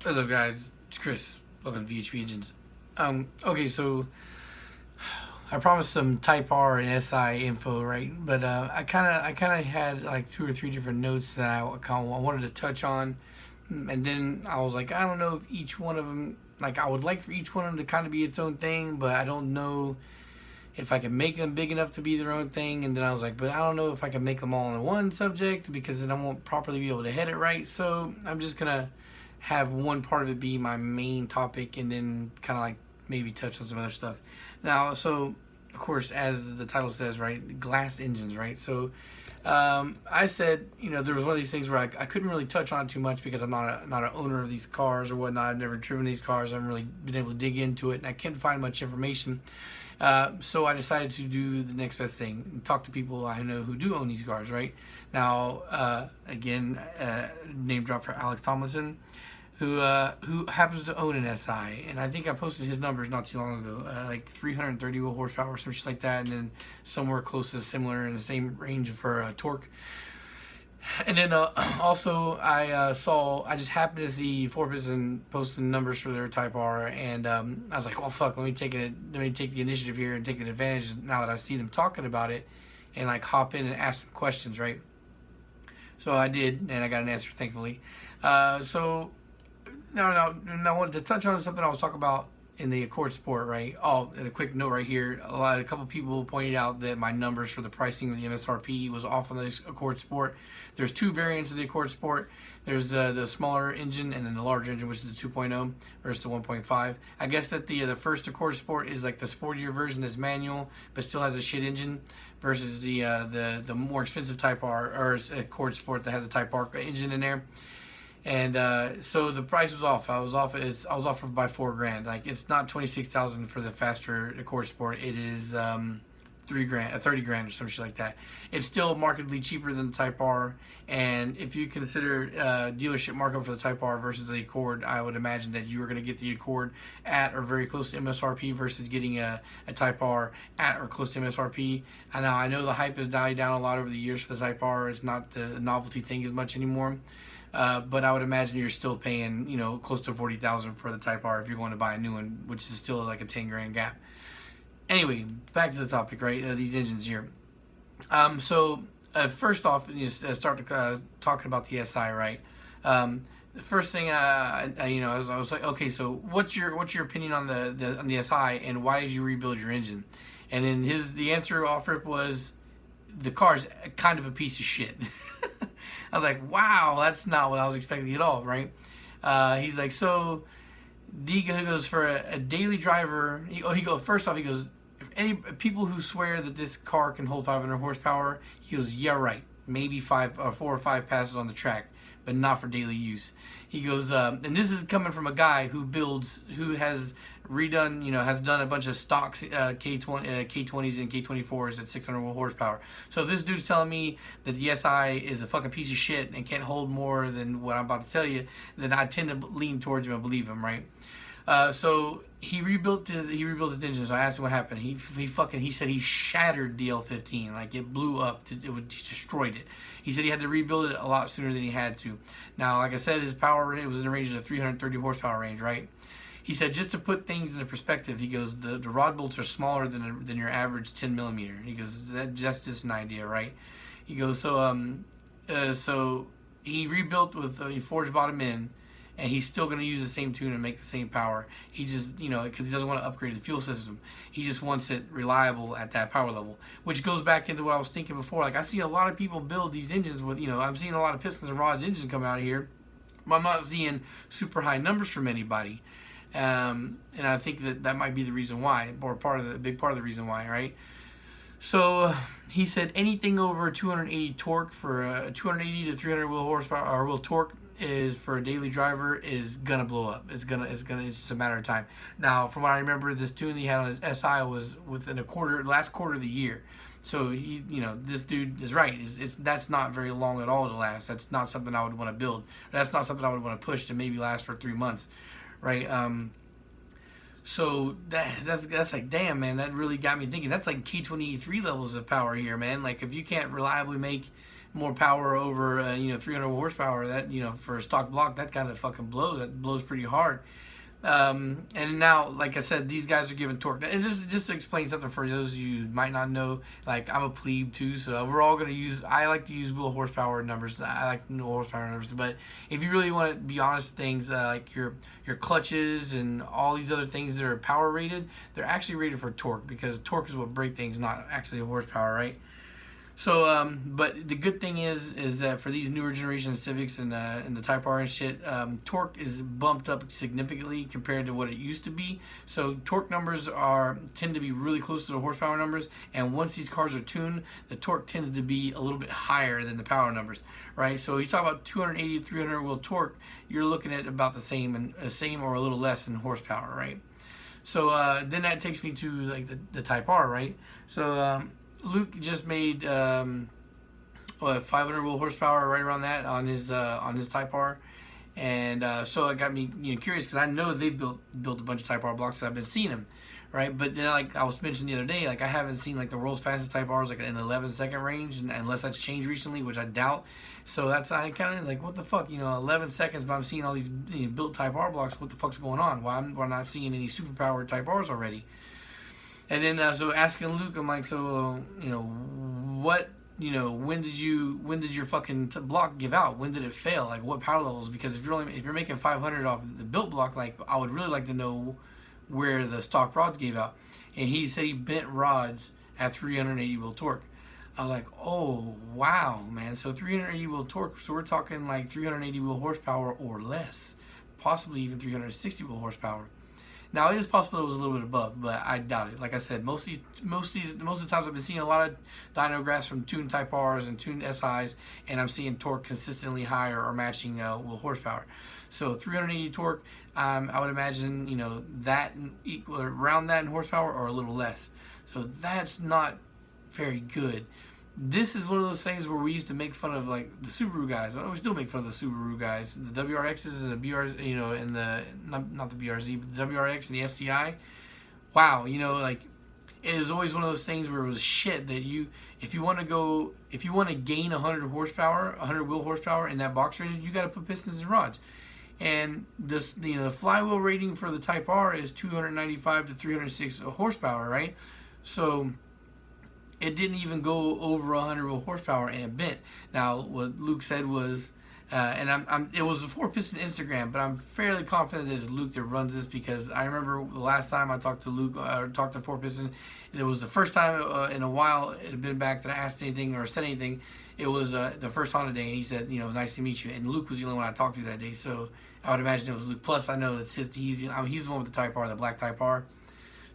What's up, guys? It's Chris. Welcome to VHP Engines. Okay, so I promised some Type R and SI info, right? But I kind of had like two or three different notes that I wanted to touch on, and then I was like, I don't know if each one of them, like, I would like for each one of them to kind of be its own thing, but I don't know if I can make them big enough to be their own thing. And then I was like, but I don't know if I can make them all in one subject because then I won't properly be able to head it right. So I'm just gonna have one part of it be my main topic and then kind of like maybe touch on some other stuff. Now, so of course, as the title says, right, glass engines, right? So I said, there was one of these things where I couldn't really touch on too much because I'm not an owner of these cars or whatnot. I've never driven these cars. I haven't really been able to dig into it, and I can't find much information. So I decided to do the next best thing and talk to people I know who do own these cars, right? Now, again, name drop for Alex Tomlinson, who happens to own an SI, and I think I posted his numbers not too long ago, like 330 horsepower, some shit like that, and then somewhere close to similar in the same range for torque. And then also I just happened to see Forbes posting numbers for their Type R, and I was like, well, fuck, let me take the initiative here and take an advantage now that I see them talking about it, and like hop in and ask some questions, right? So I did, and I got an answer, thankfully. So now I wanted to touch on something I was talking about in the Accord Sport, right? Oh, and a quick note right here. A couple people pointed out that my numbers for the pricing of the MSRP was off on the Accord Sport. There's two variants of the Accord Sport. There's the smaller engine and then the larger engine, which is the 2.0 versus the 1.5. I guess that the first Accord Sport is like the sportier version that's manual, but still has a shit engine, versus the more expensive Type R or Accord Sport that has a Type R engine in there. And so the price was off. I was off by $4,000. Like, it's not 26,000 for the faster Accord Sport. It is $3,000, $30,000 or some shit like that. It's still markedly cheaper than the Type R. And if you consider dealership markup for the Type R versus the Accord, I would imagine that you are going to get the Accord at or very close to MSRP versus getting a Type R at or close to MSRP. And now I know the hype has died down a lot over the years for the Type R. It's not the novelty thing as much anymore. But I would imagine you're still paying, close to 40,000 for the Type R if you're going to buy a new one, which is still like a 10 grand gap. Anyway, back to the topic, right? These engines here. So first off, start talking about the SI, right? The first thing, I was like, okay, so what's your opinion on the SI, and why did you rebuild your engine? And then the answer offered was, the car's kind of a piece of shit. I was like, wow, that's not what I was expecting at all, right? He's like, so he goes, for a daily driver. First off, he goes, any people who swear that this car can hold 500 horsepower, he goes, yeah, right. Maybe 4 or 5 passes on the track, but not for daily use. He goes, and this is coming from a guy who has redone, has done a bunch of stocks K20s and K24s at 600 horsepower. So if this dude's telling me that the SI is a fucking piece of shit and can't hold more than what I'm about to tell you, then I tend to lean towards him and believe him, right? So he rebuilt his engine. So I asked him what happened. He said he shattered the L15, like it blew up. He destroyed it. He said he had to rebuild it a lot sooner than he had to. Now, like I said, his power range was in the range of the 330 horsepower range, right? He said, just to put things into perspective, he goes, the rod bolts are smaller than your average 10 millimeter. He goes, that's just an idea, right? He goes, so he rebuilt with he forged bottom in, and he's still going to use the same tune and make the same power. He just, because he doesn't want to upgrade the fuel system. He just wants it reliable at that power level, which goes back into what I was thinking before. Like, I see a lot of people build these engines with, I'm seeing a lot of pistons and rods engines come out of here, but I'm not seeing super high numbers from anybody. And I think that might be the reason why, or a big part of the reason why, right? So he said anything over 280 torque for 280 to 300 wheel horsepower or wheel torque is for a daily driver is gonna blow up. It's just a matter of time. Now, from what I remember, this tune that he had on his SI was within last quarter of the year. So this dude is right. That's not very long at all to last. That's not something I would want to build. That's not something I would want to push to maybe last for 3 months, right? So that's like, damn, man, that really got me thinking. That's like K23 levels of power here, man. Like, if you can't reliably make more power over 300 horsepower. That, for a stock block, that kind of fucking blows. That blows pretty hard. And now, like I said, these guys are giving torque. And just to explain something for those of you who might not know, like, I'm a plebe too, so we're all going to I like to use wheel horsepower numbers. I like to know horsepower numbers. But if you really want to be honest with things, like your clutches and all these other things that are power rated, they're actually rated for torque, because torque is what breaks things, not actually horsepower, right? So, but the good thing is that for these newer generation Civics and the Type R and shit, torque is bumped up significantly compared to what it used to be. So torque numbers tend to be really close to the horsepower numbers, and once these cars are tuned, the torque tends to be a little bit higher than the power numbers, right? So you talk about 280 to 300 wheel torque, you're looking at about the same or a little less in horsepower, right? So then that takes me to like the Type R, right? So Luke just made 500 wheel horsepower, right around that, on his Type R, and so it got me curious, because I know they've built a bunch of Type R blocks. So I've been seeing them, right? But then, like I was mentioning the other day, like I haven't seen like the world's fastest Type R's like in 11-second range, unless that's changed recently, which I doubt. So I kind of like, what the fuck, 11 seconds, but I'm seeing all these built Type R blocks. What the fuck's going on? Why we're not seeing any superpowered Type R's already? And then so asking Luke, I'm like, so what, when did your fucking block give out? When did it fail? Like, what power levels? Because if you're making 500 off the built block, like, I would really like to know where the stock rods gave out. And he said he bent rods at 380 wheel torque. I was like, oh wow, man. So 380 wheel torque. So we're talking like 380 wheel horsepower or less, possibly even 360 wheel horsepower. Now, it is possible it was a little bit above, but I doubt it. Like I said, most of the times I've been seeing a lot of dyno graphs from tuned Type Rs and tuned SIs, and I'm seeing torque consistently higher or matching wheel horsepower. So 380 torque, I would imagine, that equal around that in horsepower or a little less. So that's not very good. This is one of those things where we used to make fun of, like, the Subaru guys. We still make fun of the Subaru guys, the WRXs and the BRs, and the not the BRZ, but the WRX and the STI. Wow, like, it is always one of those things where it was shit that if you want to gain 100 horsepower, 100 wheel horsepower in that box range, you got to put pistons and rods. And this, the flywheel rating for the Type R is 295 to 306 horsepower, right? So it didn't even go over 100 wheel horsepower, and it bent. Now, what Luke said was, it was a 4-piston Instagram, but I'm fairly confident that it's Luke that runs this, because I remember the last time I talked to Luke, or talked to 4-piston, it was the first time in a while it had been back that I asked anything or said anything. It was the first Honda day, and he said, nice to meet you. And Luke was the only one I talked to that day, so I would imagine it was Luke. Plus, I know it's he's the one with the Type R, the black Type R.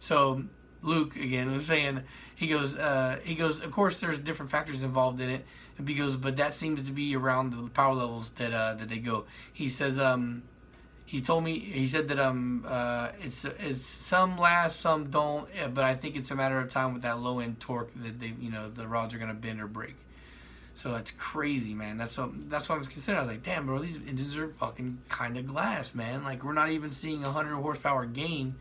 So Luke again was saying, he goes, of course there's different factors involved in it, and he goes, but that seems to be around the power levels that they go. He says, he said that it's some last, some don't, but I think it's a matter of time with that low end torque that the rods are gonna bend or break. So that's crazy, man. That's what I was considering. I was like, damn, bro, these engines are fucking kind of glass, man. Like, we're not even seeing 100 horsepower gain,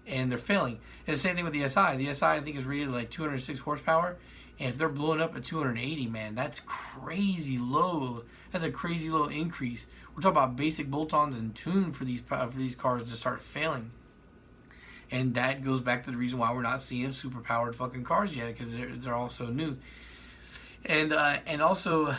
and they're failing. And the same thing with the SI. The SI, I think, is rated like 206 horsepower, and if they're blowing up at 280, man, that's crazy low. That's a crazy low increase. We're talking about basic bolt-ons and tune for these cars to start failing. And that goes back to the reason why we're not seeing super powered fucking cars yet, because they're all so new. And also,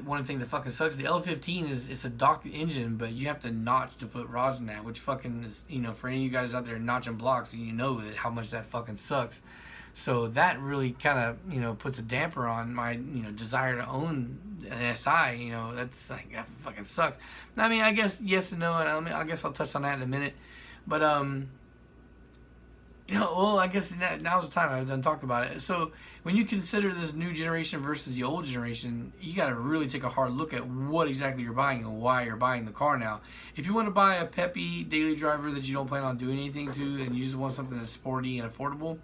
one thing that fucking sucks, the L15 it's a dock engine, but you have to notch to put rods in that, which fucking is, for any of you guys out there notching blocks, that how much that fucking sucks. So that really kind of, puts a damper on my, desire to own an SI. That's like, that fucking sucks. I mean, I guess yes and no, and I guess I'll touch on that in a minute. But, well, I guess now's the time. I've done talked about it. So when you consider this new generation versus the old generation, you got to really take a hard look at what exactly you're buying and why you're buying the car now. If you want to buy a peppy daily driver that you don't plan on doing anything to, and you just want something that's sporty and affordable,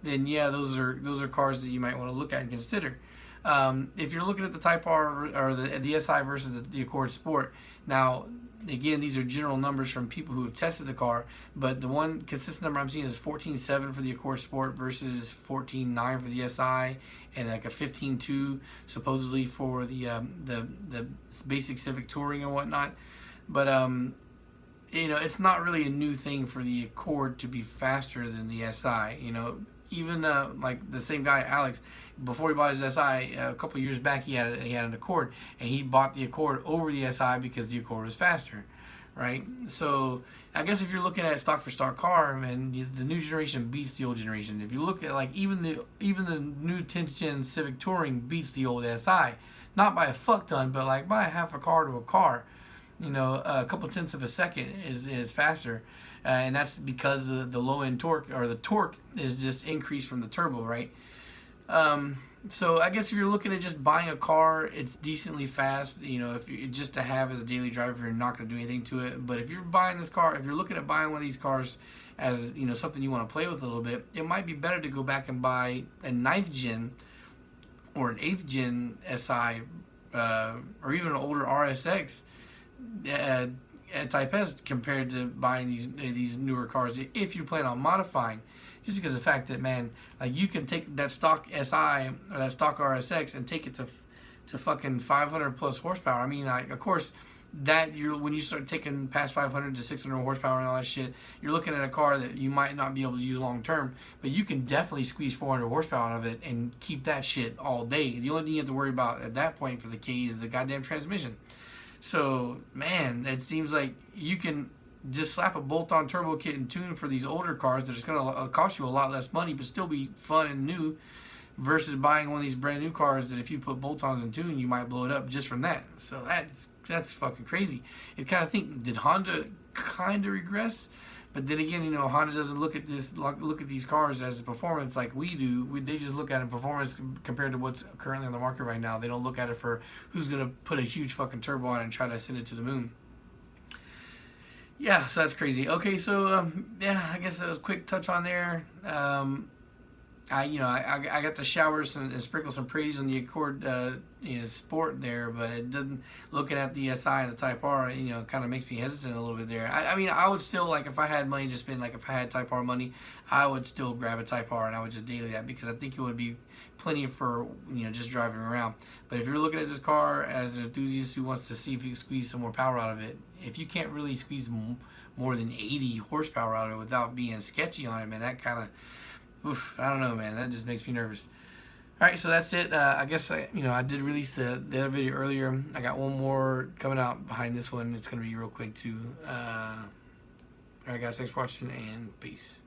then yeah, those are cars that you might want to look at and consider. If you're looking at the Type R or the SI versus the Accord Sport, now again, these are general numbers from people who have tested the car, but the one consistent number I'm seeing is 14.7 for the Accord Sport versus 14.9 for the SI, and like a 15.2 supposedly for the basic Civic Touring and whatnot. But you know, it's not really a new thing for the Accord to be faster than the SI. You know, even like the same guy Alex, before he bought his SI a couple years back, he had an Accord, and he bought the Accord over the SI because the Accord was faster, right? So I guess if you're looking at stock for stock car, man, the new generation beats the old generation. If you look at like even the new 10th gen Civic Touring beats the old SI, not by a fuck ton, but like by half a car to a car. You know, a couple tenths of a second is faster, and that's because the low end torque, or the torque, is just increased from the turbo, right? So I guess if you're looking at just buying a car, it's decently fast. You know, if you just to have as a daily driver, you're not going to do anything to it. But if you're buying this car, if you're looking at buying one of these cars as, you know, something you want to play with a little bit, it might be better to go back and buy a 9th gen or an 8th gen SI, or even an older RSX. Type S, compared to buying these newer cars if you plan on modifying, just because of the fact that, man, like, you can take that stock SI or that stock RSX and take it to fucking 500 plus horsepower. I mean, like, of course, that when you start taking past 500 to 600 horsepower and all that shit, you're looking at a car that you might not be able to use long term, but you can definitely squeeze 400 horsepower out of it and keep that shit all day. The only thing you have to worry about at that point for the K is the goddamn transmission. So, man, it seems like you can just slap a bolt-on turbo kit and tune for these older cars that is going to cost you a lot less money but still be fun and new, versus buying one of these brand new cars that if you put bolt-ons and tune, you might blow it up just from that. So that's fucking crazy. It kind of think, did Honda kind of regress? But then again, you know, Honda doesn't look at these cars as performance like we do. They just look at it performance compared to what's currently on the market right now. They don't look at it for who's going to put a huge fucking turbo on it and try to send it to the moon. Yeah, so that's crazy. Okay, so yeah, I guess a quick touch on there. I got to shower and sprinkle some praise on the Accord Sport there, but it doesn't. Looking at the SI and the Type R, you know, kind of makes me hesitant a little bit there. I mean, I would still, like, if I had money to spend, like if I had Type R money, I would still grab a Type R and I would just daily that, because I think it would be plenty for, you know, just driving around. But if you're looking at this car as an enthusiast who wants to see if you can squeeze some more power out of it, if you can't really squeeze more than 80 horsepower out of it without being sketchy on it, man, that kind of, oof, I don't know, man. That just makes me nervous. All right, so that's it. I guess I did release the other video earlier. I got one more coming out behind this one. It's gonna be real quick too. All right, guys. Thanks for watching, and peace.